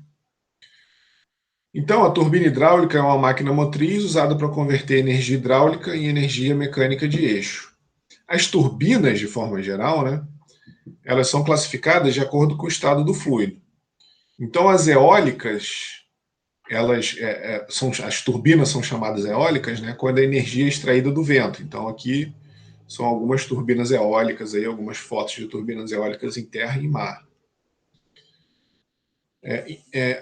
Então, a turbina hidráulica é uma máquina motriz usada para converter energia hidráulica em energia mecânica de eixo. As turbinas, de forma geral, né, elas são classificadas de acordo com o estado do fluido. Então, as eólicas, as turbinas são chamadas eólicas, né, quando a energia é extraída do vento. Então, aqui são algumas turbinas eólicas, aí, algumas fotos de turbinas eólicas em terra e em mar.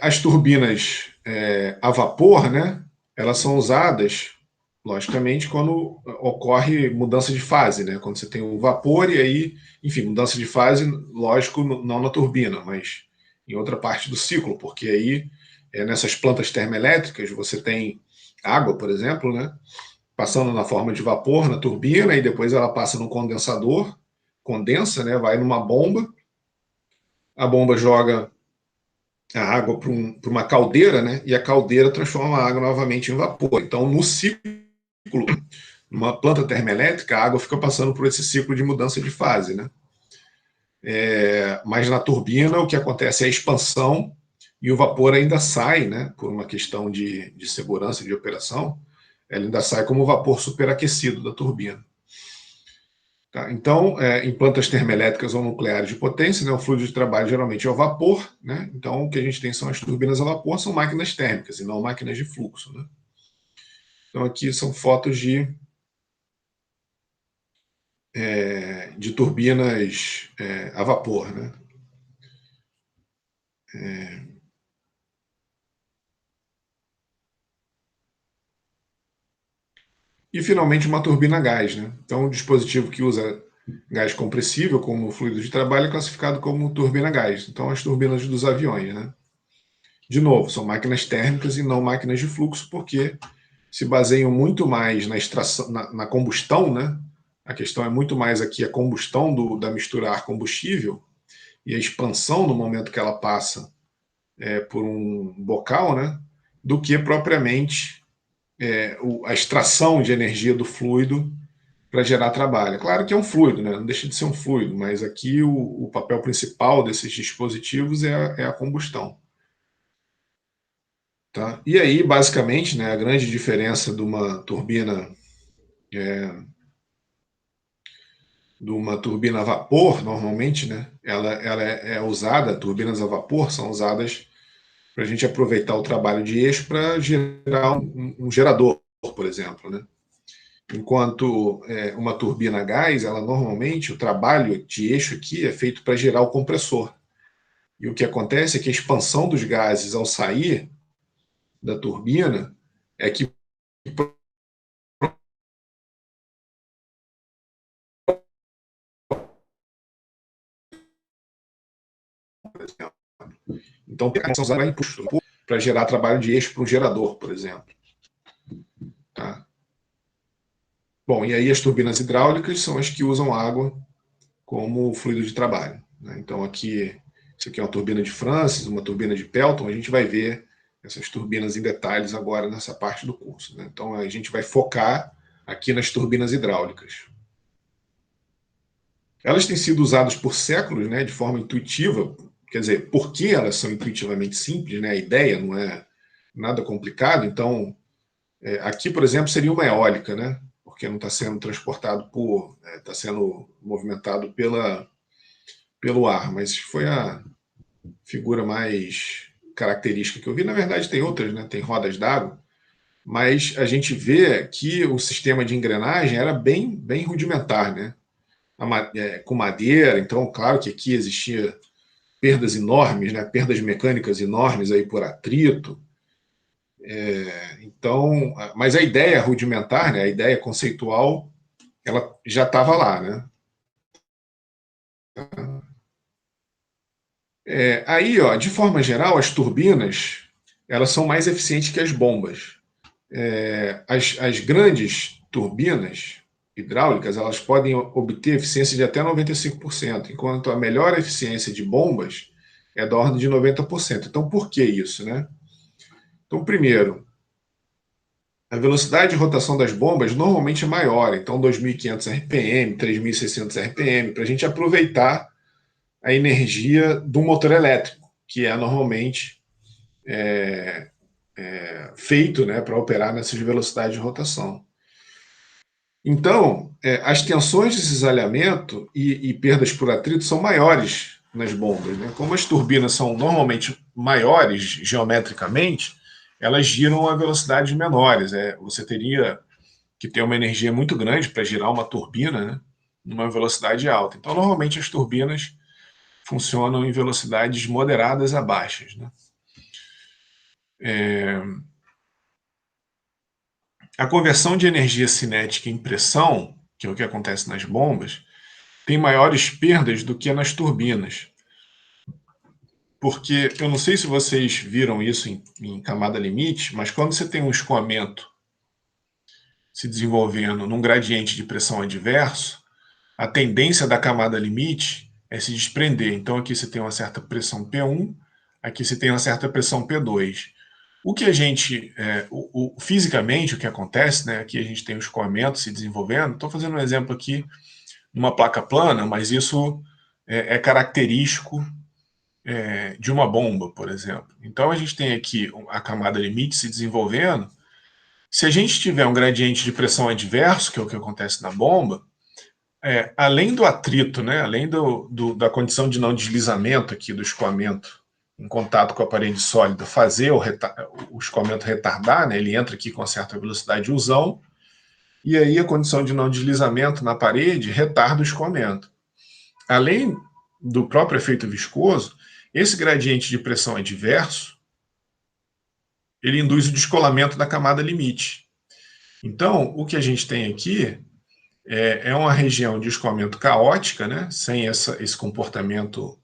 As turbinas a vapor, né, elas são usadas, logicamente, quando ocorre mudança de fase, né, quando você tem o vapor e aí, enfim, mudança de fase, lógico, não na turbina, mas em outra parte do ciclo, porque aí nessas plantas termoelétricas você tem água, por exemplo, né, passando na forma de vapor na turbina e depois ela passa no condensador, condensa, né, vai numa bomba, a bomba joga a água para uma caldeira, né? E a caldeira transforma a água novamente em vapor. Então, no ciclo, numa planta termoelétrica, a água fica passando por esse ciclo de mudança de fase, né? Mas na turbina, o que acontece é a expansão e o vapor ainda sai, né? Por uma questão de segurança de operação, ele ainda sai como vapor superaquecido da turbina. Tá? Então, em plantas termoelétricas ou nucleares de potência, né, o fluido de trabalho geralmente é o vapor. Né? Então, o que a gente tem são as turbinas a vapor, são máquinas térmicas e não máquinas de fluxo. Né? Então, aqui são fotos de turbinas a vapor. Né? E, finalmente, uma turbina a gás. Né? Então, um dispositivo que usa gás compressível como fluido de trabalho é classificado como turbina a gás. Então, as turbinas dos aviões. Né? De novo, são máquinas térmicas e não máquinas de fluxo, porque se baseiam muito mais na extração, na combustão, né? A questão é muito mais aqui a combustão da mistura ar-combustível e a expansão no momento que ela passa por um bocal, né? Do que propriamente a extração de energia do fluido para gerar trabalho. Claro que é um fluido, né? Não deixa de ser um fluido, mas aqui o papel principal desses dispositivos é a combustão. Tá? E aí, basicamente, né, a grande diferença de uma turbina a vapor, normalmente, né, ela é usada, turbinas a vapor são usadas para a gente aproveitar o trabalho de eixo para gerar um gerador, por exemplo. Né? Enquanto uma turbina a gás, ela normalmente, o trabalho de eixo aqui é feito para gerar o compressor. E o que acontece é que a expansão dos gases ao sair da turbina é que então tem que usar impulso para gerar trabalho de eixo para um gerador, por exemplo. Tá? Bom, e aí as turbinas hidráulicas são as que usam água como fluido de trabalho. Né? Então aqui, isso aqui é uma turbina de Francis, uma turbina de Pelton, a gente vai ver essas turbinas em detalhes agora nessa parte do curso. Né? Então a gente vai focar aqui nas turbinas hidráulicas. Elas têm sido usadas por séculos, né, de forma intuitiva, quer dizer, porque elas são intuitivamente simples, né, a ideia não é nada complicado, então aqui, por exemplo, seria uma eólica, né? Porque não está sendo transportado está sendo movimentado pelo ar, mas foi a figura mais característica que eu vi. Na verdade, tem outras, né? Tem rodas d'água, mas a gente vê que o sistema de engrenagem era bem rudimentar, né? Com madeira, então, claro que aqui existia perdas enormes, né? Perdas mecânicas enormes aí por atrito. Então, mas a ideia rudimentar, né? A ideia conceitual, ela já estava lá, né? Aí, ó, de forma geral, as turbinas elas são mais eficientes que as bombas. As grandes turbinas hidráulicas, elas podem obter eficiência de até 95%, enquanto a melhor eficiência de bombas é da ordem de 90%. Então, por que isso, né? Então, primeiro, a velocidade de rotação das bombas normalmente é maior, então 2.500 RPM, 3.600 RPM, para a gente aproveitar a energia do motor elétrico, que é normalmente feito, né, para operar nessas velocidades de rotação. Então, as tensões de cisalhamento e perdas por atrito são maiores nas bombas, né? Como as turbinas são normalmente maiores geometricamente, elas giram a velocidades menores. Você teria que ter uma energia muito grande para girar uma turbina, né, numa velocidade alta. Então, normalmente as turbinas funcionam em velocidades moderadas a baixas, né? A conversão de energia cinética em pressão, que é o que acontece nas bombas, tem maiores perdas do que nas turbinas. Porque eu não sei se vocês viram isso em camada limite, mas quando você tem um escoamento se desenvolvendo num gradiente de pressão adverso, a tendência da camada limite é se desprender. Então aqui você tem uma certa pressão P1, aqui você tem uma certa pressão P2. O que a gente, fisicamente, o que acontece, né? Aqui a gente tem o escoamento se desenvolvendo. Estou fazendo um exemplo aqui numa placa plana, mas isso é característico de uma bomba, por exemplo. Então a gente tem aqui a camada limite se desenvolvendo. Se a gente tiver um gradiente de pressão adverso, que é o que acontece na bomba, além do atrito, né, além da condição de não deslizamento aqui do escoamento em contato com a parede sólida, fazer o escoamento retardar, né, ele entra aqui com uma certa velocidade de usão, e aí a condição de não deslizamento na parede retarda o escoamento. Além do próprio efeito viscoso, esse gradiente de pressão adverso, ele induz o descolamento da camada limite. Então, o que a gente tem aqui uma região de escoamento caótica, né, sem esse comportamento,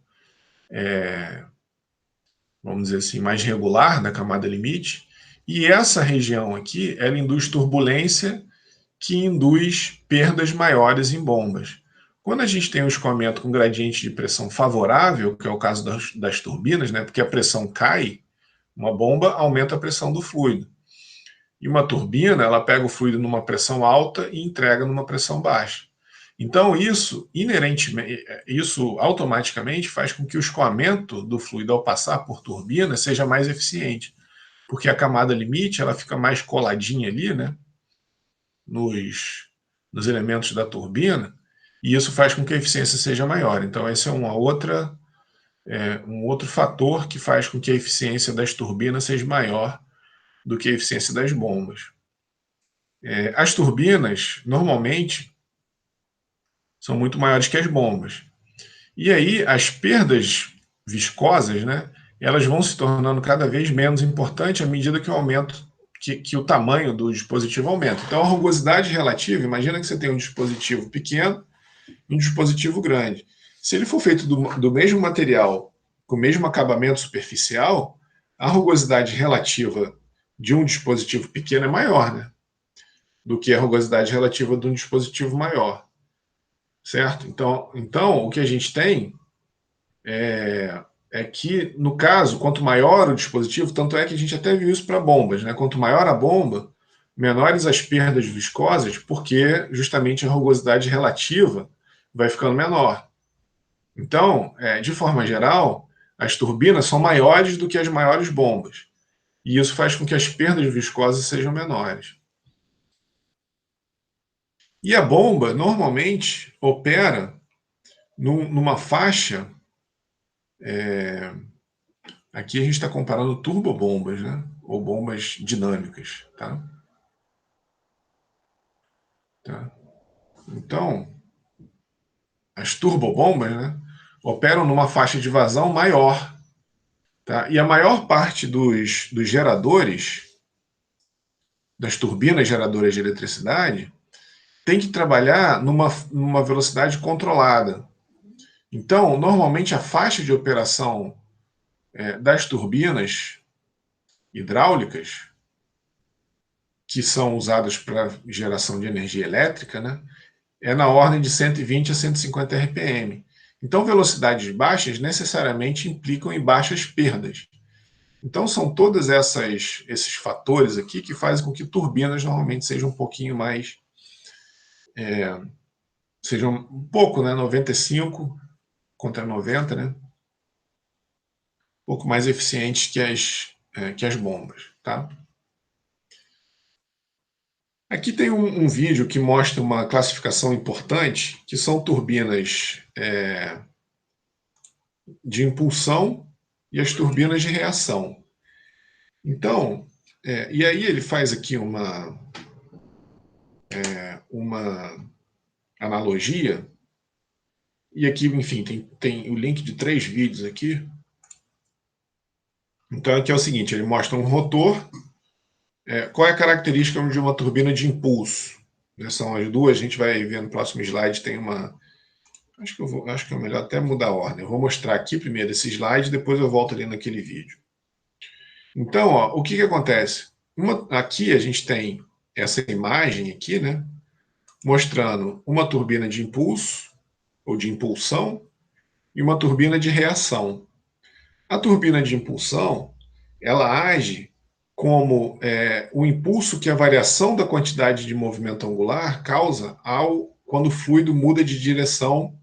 vamos dizer assim, mais regular da camada limite, e essa região aqui, ela induz turbulência que induz perdas maiores em bombas. Quando a gente tem um escoamento com gradiente de pressão favorável, que é o caso das turbinas, né, porque a pressão cai, uma bomba aumenta a pressão do fluido. E uma turbina, ela pega o fluido numa pressão alta e entrega numa pressão baixa. Então, isso automaticamente faz com que o escoamento do fluido ao passar por turbina seja mais eficiente, porque a camada limite ela fica mais coladinha ali, né, nos elementos da turbina, e isso faz com que a eficiência seja maior. Então, esse é um outro fator que faz com que a eficiência das turbinas seja maior do que a eficiência das bombas. As turbinas, normalmente, são muito maiores que as bombas. E aí, as perdas viscosas, né, elas vão se tornando cada vez menos importantes à medida que que o tamanho do dispositivo aumenta. Então, a rugosidade relativa, imagina que você tem um dispositivo pequeno e um dispositivo grande. Se ele for feito do mesmo material, com o mesmo acabamento superficial, a rugosidade relativa de um dispositivo pequeno é maior, né, do que a rugosidade relativa de um dispositivo maior, certo? Então o que a gente tem é que, no caso, quanto maior o dispositivo, tanto é que a gente até viu isso para bombas, né? Quanto maior a bomba, menores as perdas viscosas, porque justamente a rugosidade relativa vai ficando menor. Então, de forma geral, as turbinas são maiores do que as maiores bombas. E isso faz com que as perdas viscosas sejam menores. E a bomba, normalmente, opera numa faixa. Aqui a gente está comparando turbobombas, né? Ou bombas dinâmicas, tá? Tá? Então, as turbobombas, né, operam numa faixa de vazão maior, tá? E a maior parte dos geradores, das turbinas geradoras de eletricidade, tem que trabalhar numa velocidade controlada. Então, normalmente a faixa de operação das turbinas hidráulicas, que são usadas para geração de energia elétrica, né, é na ordem de 120 a 150 RPM. Então, velocidades baixas necessariamente implicam em baixas perdas. Então, são todos esses fatores aqui que fazem com que turbinas normalmente sejam um pouquinho mais... sejam um pouco, né? 95 contra 90, né? Um pouco mais eficientes que as bombas, tá? Aqui tem um vídeo que mostra uma classificação importante, que são turbinas de impulsão e as turbinas de reação. Então, e aí ele faz aqui uma analogia, e aqui, enfim, tem o link de 3 vídeos aqui. Então aqui é o seguinte, ele mostra um rotor. Qual é a característica de uma turbina de impulso? São as duas, a gente vai ver no próximo slide, tem uma... Acho que é melhor até mudar a ordem. Eu vou mostrar aqui primeiro esse slide, depois eu volto ali naquele vídeo. Então, ó, o que acontece? Aqui a gente tem essa imagem aqui, né, mostrando uma turbina de impulso, ou de impulsão, e uma turbina de reação. A turbina de impulsão, ela age como o impulso que a variação da quantidade de movimento angular causa quando o fluido muda de direção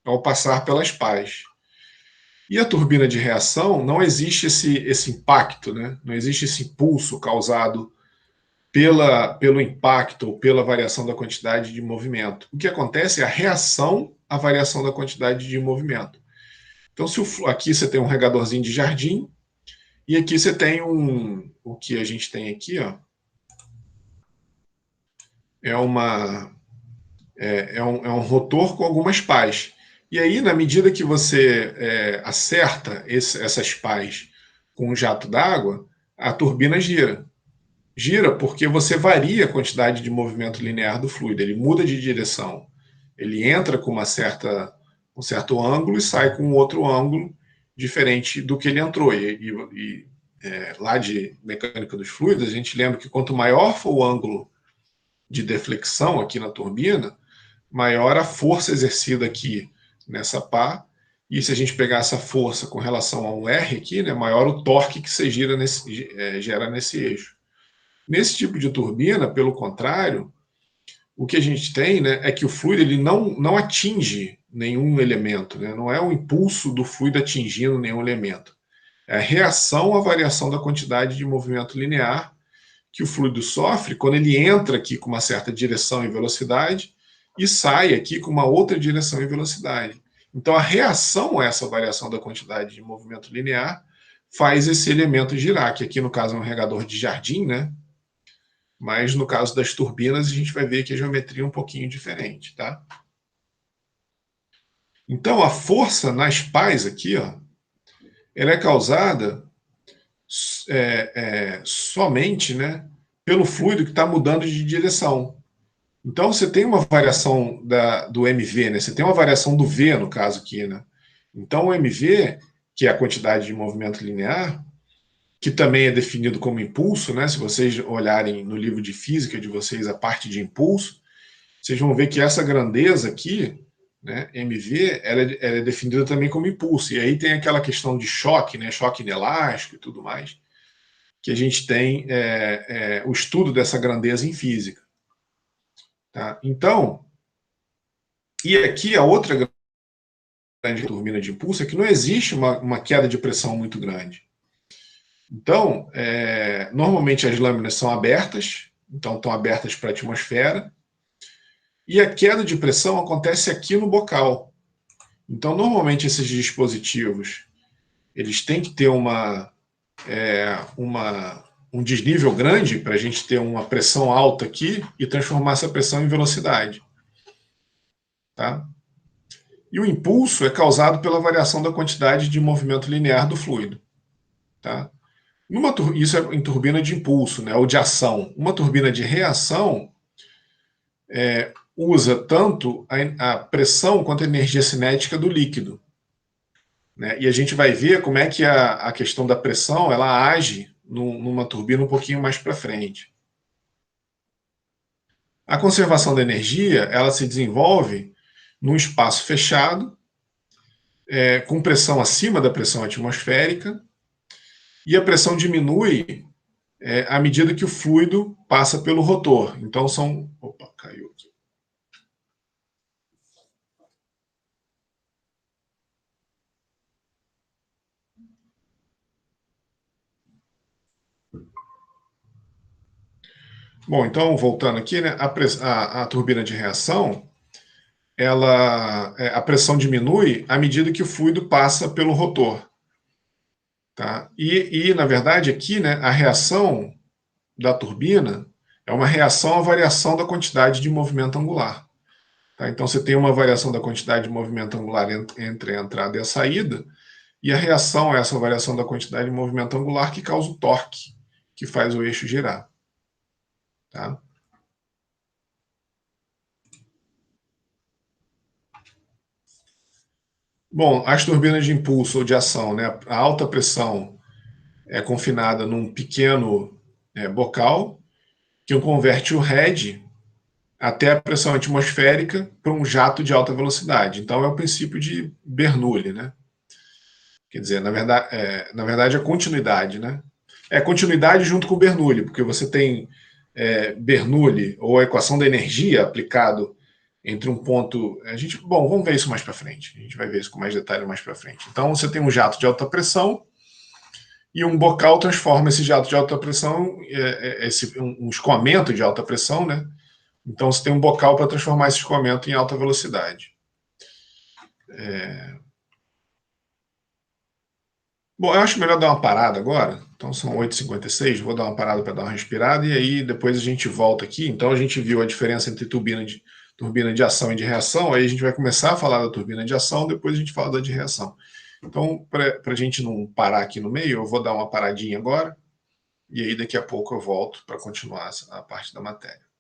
ao passar pelas pás. E a turbina de reação, não existe esse impacto, né? Não existe esse impulso causado pelo impacto ou pela variação da quantidade de movimento. O que acontece é a reação à variação da quantidade de movimento. Então, aqui você tem um regadorzinho de jardim, e aqui você tem o que a gente tem aqui, ó, é um rotor com algumas pás. E aí, na medida que você acerta essas pás com um jato d'água, a turbina gira. Gira porque você varia a quantidade de movimento linear do fluido, ele muda de direção. Ele entra com um certo ângulo e sai com outro ângulo diferente do que ele entrou. Lá de mecânica dos fluidos, a gente lembra que quanto maior for o ângulo de deflexão aqui na turbina, maior a força exercida aqui nessa pá, e se a gente pegar essa força com relação a um R aqui, né, maior o torque que você gera nesse eixo. Nesse tipo de turbina, pelo contrário, o que a gente tem, né, é que o fluido ele não atinge nenhum elemento, né, não é o impulso do fluido atingindo nenhum elemento. É a reação à variação da quantidade de movimento linear que o fluido sofre quando ele entra aqui com uma certa direção e velocidade e sai aqui com uma outra direção e velocidade. Então, a reação a essa variação da quantidade de movimento linear faz esse elemento girar, que aqui no caso é um regador de jardim, né? Mas no caso das turbinas, a gente vai ver que a geometria é um pouquinho diferente, tá? Então, a força nas pás aqui, ó, ela é causada somente, né, pelo fluido que está mudando de direção. Então, você tem uma variação do MV, né? Você tem uma variação do V, no caso aqui, né? Então, o MV, que é a quantidade de movimento linear, que também é definido como impulso, né? Se vocês olharem no livro de física de vocês, a parte de impulso, vocês vão ver que essa grandeza aqui, né, MV, ela é definida também como impulso. E aí tem aquela questão de choque, né? Choque inelástico e tudo mais, que a gente tem o estudo dessa grandeza em física. Tá? Então, e aqui a outra grande turbina de impulso é que não existe uma queda de pressão muito grande. Então, normalmente as lâminas são abertas, então estão abertas para a atmosfera, e a queda de pressão acontece aqui no bocal. Então, normalmente esses dispositivos, eles têm que ter um desnível grande para a gente ter uma pressão alta aqui e transformar essa pressão em velocidade. Tá? E o impulso é causado pela variação da quantidade de movimento linear do fluido. Tá? Isso é em turbina de impulso, né, ou de ação. Uma turbina de reação usa tanto a pressão quanto a energia cinética do líquido. Né? E a gente vai ver como é que a questão da pressão ela age numa turbina um pouquinho mais para frente. A conservação da energia, ela se desenvolve num espaço fechado, com pressão acima da pressão atmosférica, e a pressão diminui à medida que o fluido passa pelo rotor. Então são... Opa, caiu aqui. Bom, então voltando aqui, né, a turbina de reação, a pressão diminui à medida que o fluido passa pelo rotor. Tá? Na verdade, aqui, né, a reação da turbina é uma reação à variação da quantidade de movimento angular. Tá? Então, você tem uma variação da quantidade de movimento angular entre a entrada e a saída, e a reação é essa variação da quantidade de movimento angular que causa o torque, que faz o eixo girar. Tá? Bom, as turbinas de impulso ou de ação, né, a alta pressão é confinada num pequeno bocal, que converte o head até a pressão atmosférica para um jato de alta velocidade. Então é o princípio de Bernoulli, né? Quer dizer, na verdade é continuidade, né? É continuidade junto com Bernoulli, porque você tem Bernoulli, ou a equação da energia aplicado entre um ponto... Bom, vamos ver isso mais para frente. A gente vai ver isso com mais detalhe mais para frente. Então você tem um jato de alta pressão e um bocal transforma esse jato de alta pressão, um escoamento de alta pressão, né? Então você tem um bocal para transformar esse escoamento em alta velocidade. Bom, eu acho melhor dar uma parada agora. Então são 8h56, vou dar uma parada para dar uma respirada e aí depois a gente volta aqui. Então a gente viu a diferença entre turbina de ação e de reação, aí a gente vai começar a falar da turbina de ação, depois a gente fala da de reação. Então, para a gente não parar aqui no meio, eu vou dar uma paradinha agora e aí daqui a pouco eu volto para continuar a parte da matéria.